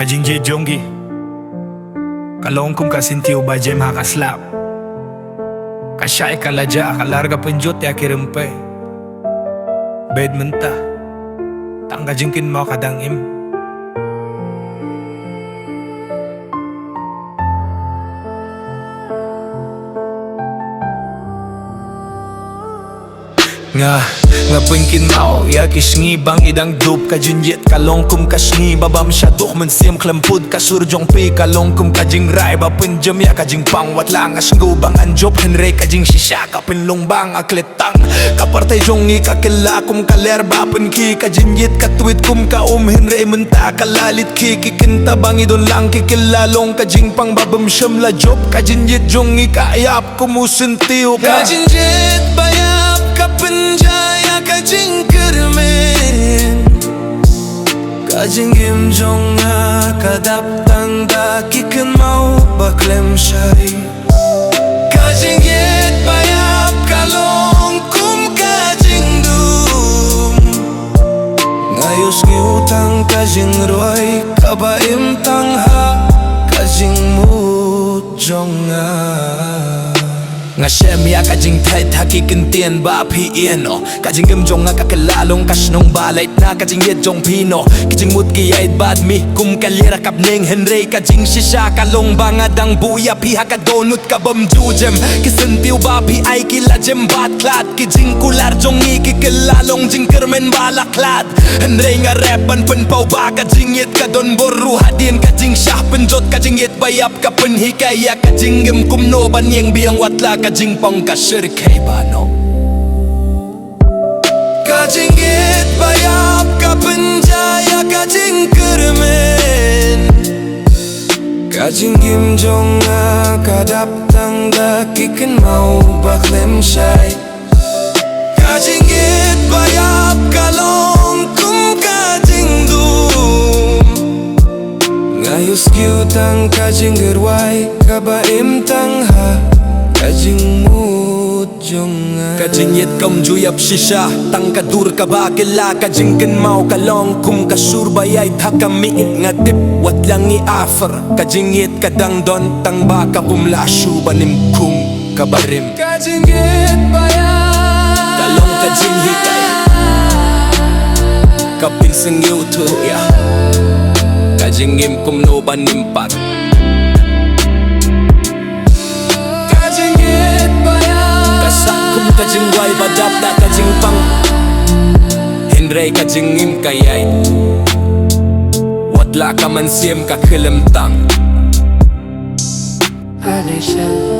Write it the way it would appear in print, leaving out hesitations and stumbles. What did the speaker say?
Jingieit jongi kalong kum kasintiu bajem hakaslap kasyai kalaja kalarga penjot ya kirempe bed mentah tangga jengkin mau kadangim nga pengkin mau ya kisngi bang idang dup ka Jingieit kalong kum kasngi babam syaduk mensiam klempud kasur jong pi kalong kum kajing rai ba penjem ya kajing pang wat langas ngubang anjop henre kajing shisha ka penlong bang akletang ka partai jongi ka kila kum kaler ba penki ka Jingieit ka tweet kum ka henre menta kalalit ki kikinta bang idon lang kikilalong kajing pang babam syam la job ka Jingieit jongi ka ayap kumusentiu ka Jingieit bayap ka penjaya kajing kermen kajing imjonga kadap tangda kiken mau baklem syari Jingieit bayap kalong kum kajing dum ngayos ngiutang kajing roy kabaim tangha kajing mujonga nga shem ya kajing tight haki kentien ba pi eno kajing gemjong nga kakelalong kasnong balait na Jingieit jong pino kijing mut giyait bad mi kum kalira kapning henre kajing shisha kalong bangadang buya pi hakadonut kabam jujem kisentiu ba pi ay kilajem bat klat kijing kular jong ikikilalong jing kermen balaklat henre nga repan penpau ba Jingieit kadon boru hadin kajing syah penjot Jingieit bayap ka penhikaya kajing gem kumno ban yang biang watla kajing pong kasir kay bano Jingieit bayap ka penjaya kajing kermen kajing imjong nga kadap tangda kiken mau baklem syai Jingieit bayap kalong kum kajing dum ngayos kiutang kajing gerwai kabaim tangha kajing mujonga Jingieit kam juyap shisha tang kadur ka bakila kajing mau kalong kum kasur bayay takami ngatip wat lang i offer Jingieit kadang don tang baka kumlasyu banim kum kabarim Jingieit bayap kalong Jingieit kapinseng YouTube ya kajingim kum no banim pat kajing wai badap da kajing pang henre kajing im kayay watla ka man siem ka kilemtang Nation